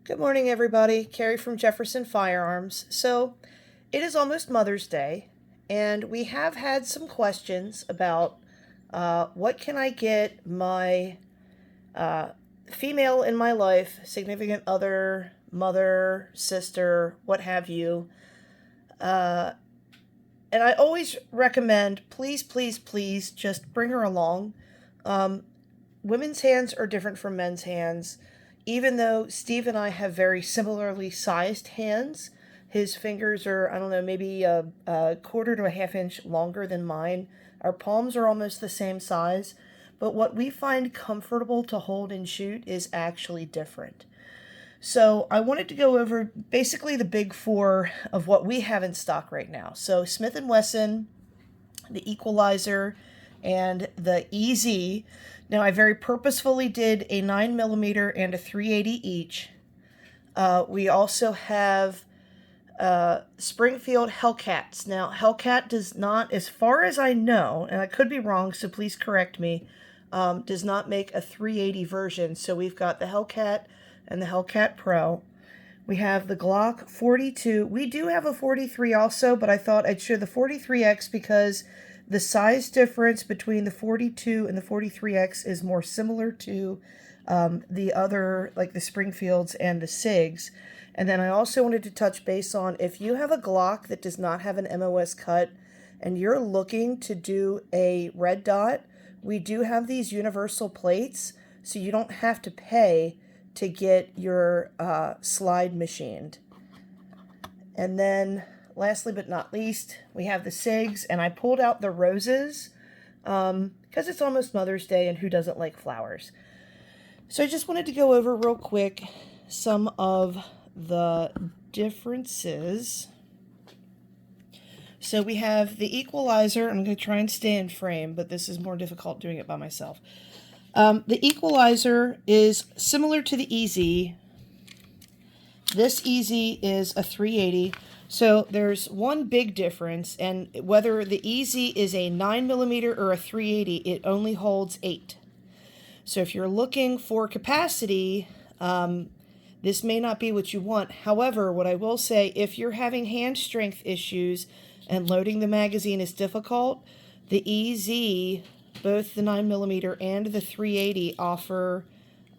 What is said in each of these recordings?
Good morning, everybody. Carrie from Jefferson Firearms. So, it is almost Mother's Day, and we have had some questions about what can I get my uh, female in my life, significant other, mother, sister, what have you. Uh, and I always recommend, please, please, please, just bring her along. Um, Women's hands are different from men's hands. Even though Steve and I have very similarly sized hands, his fingers are, I don't know, maybe a quarter to a half inch longer than mine. Our palms are almost the same size, but what we find comfortable to hold and shoot is actually different. So I wanted to go over basically the big four of what we have in stock right now. So Smith & Wesson, the Equalizer, and the EZ. Now, I very purposefully did a 9mm and a 380 each. We also have Springfield Hellcats. Now, Hellcat does not, as far as I know, and I could be wrong, so please correct me, does not make a 380 version. So we've got the Hellcat and the Hellcat Pro. We have the Glock 42. We do have a 43 also, but I thought I'd show the 43X because the size difference between the 42 and the 43X is more similar to the other, like the Springfields and the SIGs. And then I also wanted to touch base on if you have a Glock that does not have an MOS cut and you're looking to do a red dot, we do have these universal plates, so you don't have to pay to get your slide machined. And then lastly but not least, we have the SIGs, and I pulled out the roses because it's almost Mother's Day, and who doesn't like flowers? So I just wanted to go over real quick some of the differences. So we have the Equalizer. I'm going to try and stay in frame, but this is more difficult doing it by myself. The Equalizer is similar to the EZ. This EZ is a 380. So there's one big difference, and whether the EZ is a 9mm or a 380, it only holds 8. So if you're looking for capacity, this may not be what you want. However, what I will say, if you're having hand strength issues and loading the magazine is difficult, the EZ, both the 9mm and the 380, offer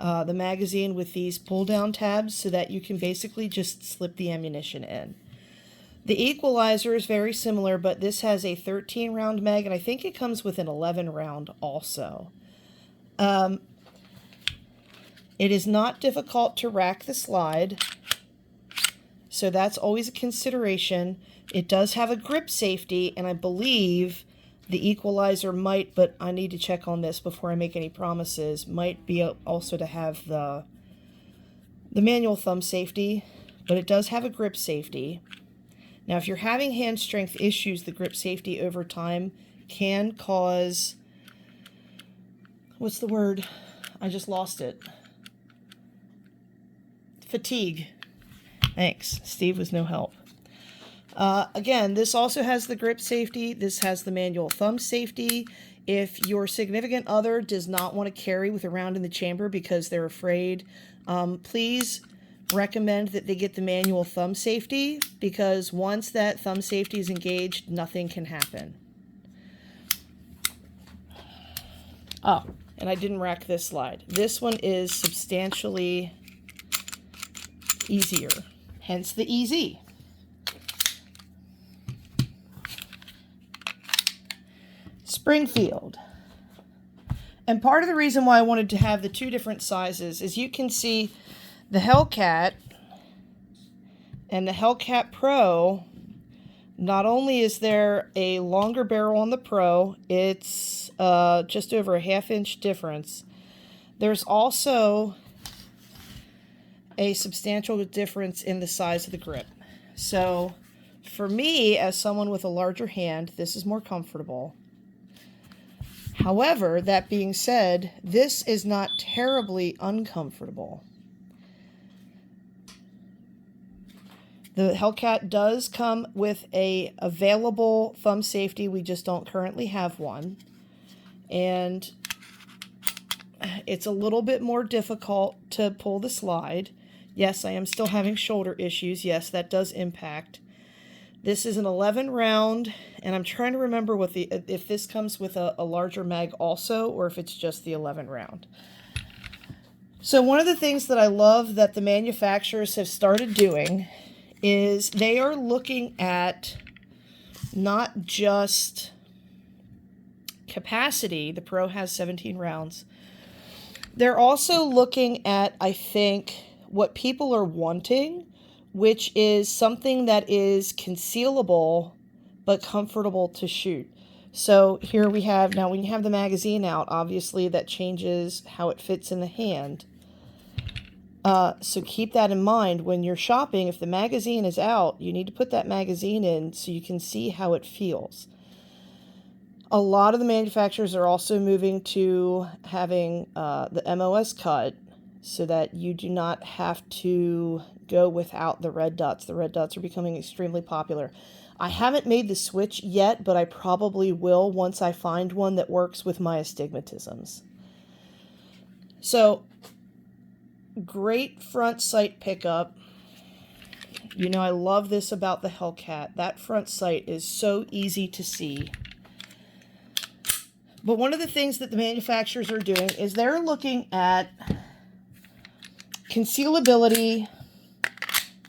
the magazine with these pull-down tabs so that you can basically just slip the ammunition in. The Equalizer is very similar, but this has a 13-round mag, and I think it comes with an 11-round also. It is not difficult to rack the slide, so that's always a consideration. It does have a grip safety, and I believe the Equalizer might, but I need to check on this before I make any promises, might be also to have the manual thumb safety, but it does have a grip safety. Now, if you're having hand strength issues, the grip safety over time can cause, what's the word? I just lost it. Fatigue. Thanks. Steve was no help. Again, this also has the grip safety. This has the manual thumb safety. If your significant other does not want to carry with a round in the chamber because they're afraid, please recommend that they get the manual thumb safety, because once that thumb safety is engaged, nothing can happen. Oh, and I didn't rack this slide. This one is substantially easier, hence the EZ. Springfield. And part of the reason why I wanted to have the two different sizes is you can see the Hellcat and the Hellcat Pro. Not only is there a longer barrel on the Pro, it's just over a half-inch difference. There's also a substantial difference in the size of the grip. So for me, as someone with a larger hand, this is more comfortable. However, that being said, this is not terribly uncomfortable. The Hellcat does come with a available thumb safety. We just don't currently have one. And it's a little bit more difficult to pull the slide. Yes, I am still having shoulder issues. Yes, that does impact. This is an 11 round, and I'm trying to remember what if this comes with a larger mag also, or if it's just the 11 round. So one of the things that I love that the manufacturers have started doing is they are looking at not just capacity. The Pro has 17 rounds. They're also looking at, I think, what people are wanting, which is something that is concealable but comfortable to shoot. So here we have, now when you have the magazine out, obviously that changes how it fits in the hand. So keep that in mind when you're shopping. If the magazine is out, you need to put that magazine in so you can see how it feels. A lot of the manufacturers are also moving to having the MOS cut so that you do not have to go without the red dots. The red dots are becoming extremely popular. I haven't made the switch yet, but I probably will once I find one that works with my astigmatisms. So, great front sight pickup. You know, I love this about the Hellcat. That front sight is so easy to see. But one of the things that the manufacturers are doing is they're looking at concealability,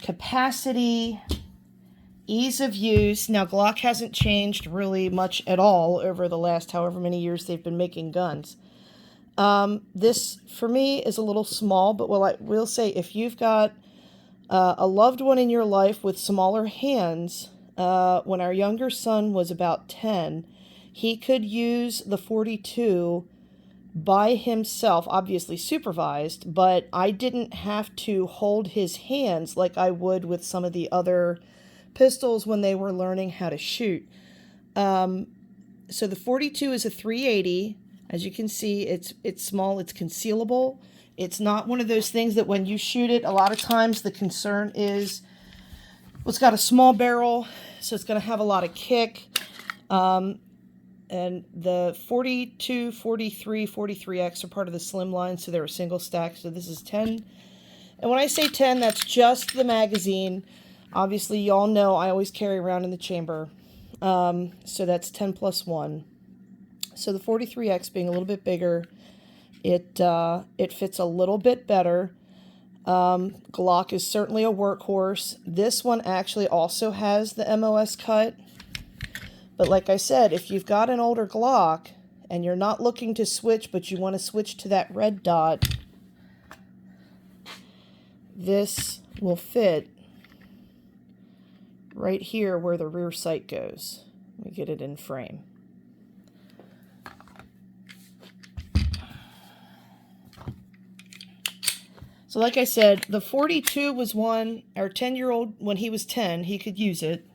capacity, ease of use. Now, Glock hasn't changed really much at all over the last however many years they've been making guns. This, for me, is a little small, but I will say if you've got a loved one in your life with smaller hands, when our younger son was about 10, he could use the 42 by himself, obviously supervised, but I didn't have to hold his hands like I would with some of the other pistols when they were learning how to shoot. So the 42 is a 380. As you can see, it's small, it's concealable. It's not one of those things that when you shoot it, a lot of times the concern is, well, it's got a small barrel, so it's going to have a lot of kick. And the 42, 43, 43X are part of the slim line, so they're a single stack. So this is 10. And when I say 10, that's just the magazine. Obviously, y'all know I always carry around in the chamber. So that's 10 plus 1. So the 43X being a little bit bigger, it fits a little bit better. Glock is certainly a workhorse. This one actually also has the MOS cut. But like I said, if you've got an older Glock and you're not looking to switch, but you want to switch to that red dot, this will fit right here where the rear sight goes. Let me get it in frame. So like I said, the 42 was one, our 10-year-old, when he was 10, he could use it.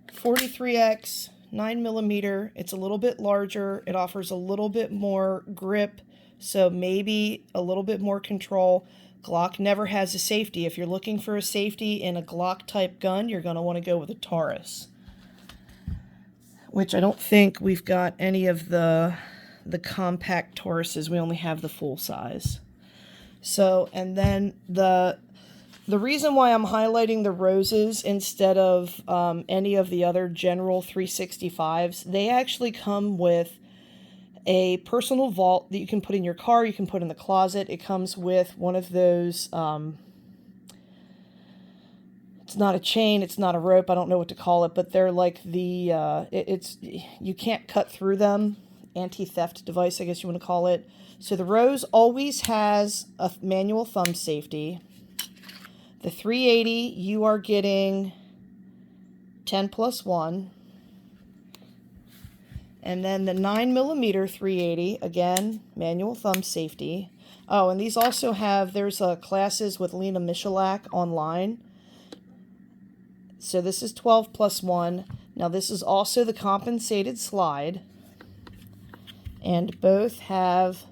43X, 9mm, it's a little bit larger, it offers a little bit more grip, so maybe a little bit more control. Glock never has a safety. If you're looking for a safety in a Glock type gun, you're going to want to go with a Taurus. Which I don't think we've got any of the compact Tauruses, we only have the full size. So, and then the reason why I'm highlighting the roses instead of any of the other general 365s, they actually come with a personal vault that you can put in your car, you can put in the closet. It comes with one of those, it's not a chain, it's not a rope, I don't know what to call it, but they're like the, you can't cut through them. Anti-theft device, I guess you want to call it. So the Rose always has a manual thumb safety. The 380, you are getting 10 plus 1. And then the 9mm 380, again, manual thumb safety. Oh, and these also have, there's classes with Lena Michalak online. So this is 12 plus 1. Now this is also the compensated slide. And both have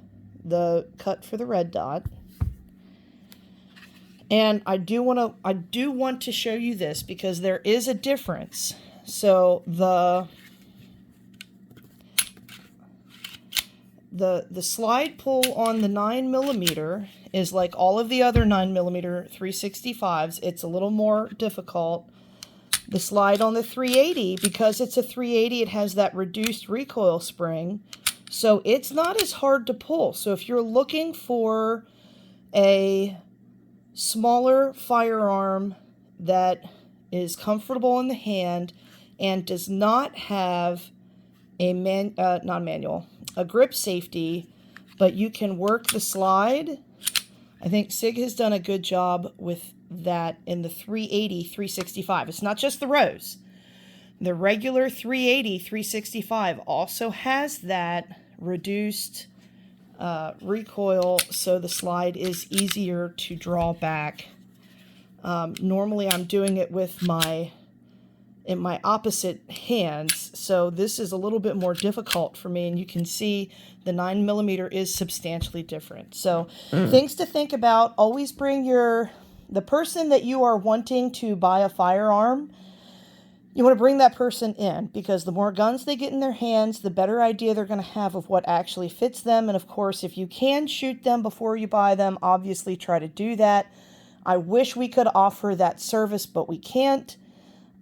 the cut for the red dot. And I do want to show you this because there is a difference. So the the slide pull on the 9mm is like all of the other 9mm 365s. It's a little more difficult. The slide on the 380, because it's a 380, it has that reduced recoil spring, so it's not as hard to pull. So if you're looking for a smaller firearm that is comfortable in the hand and does not have a a grip safety, but you can work the slide, I think SIG has done a good job with that in the 380 365. It's not just the Rose. The regular 380 365 also has that reduced recoil, so the slide is easier to draw back. Normally I'm doing it with in my opposite hands, so this is a little bit more difficult for me, and you can see the 9mm is substantially different. So things to think about: always bring the person that you are wanting to buy a firearm. You want to bring that person in, because the more guns they get in their hands, the better idea they're going to have of what actually fits them. And of course, if you can shoot them before you buy them, obviously try to do that. I wish we could offer that service, but we can't.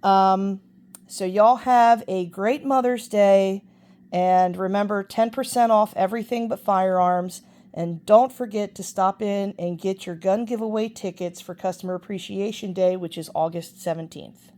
So y'all have a great Mother's Day, and remember, 10% off everything but firearms. And don't forget to stop in and get your gun giveaway tickets for Customer Appreciation Day, which is August 17th.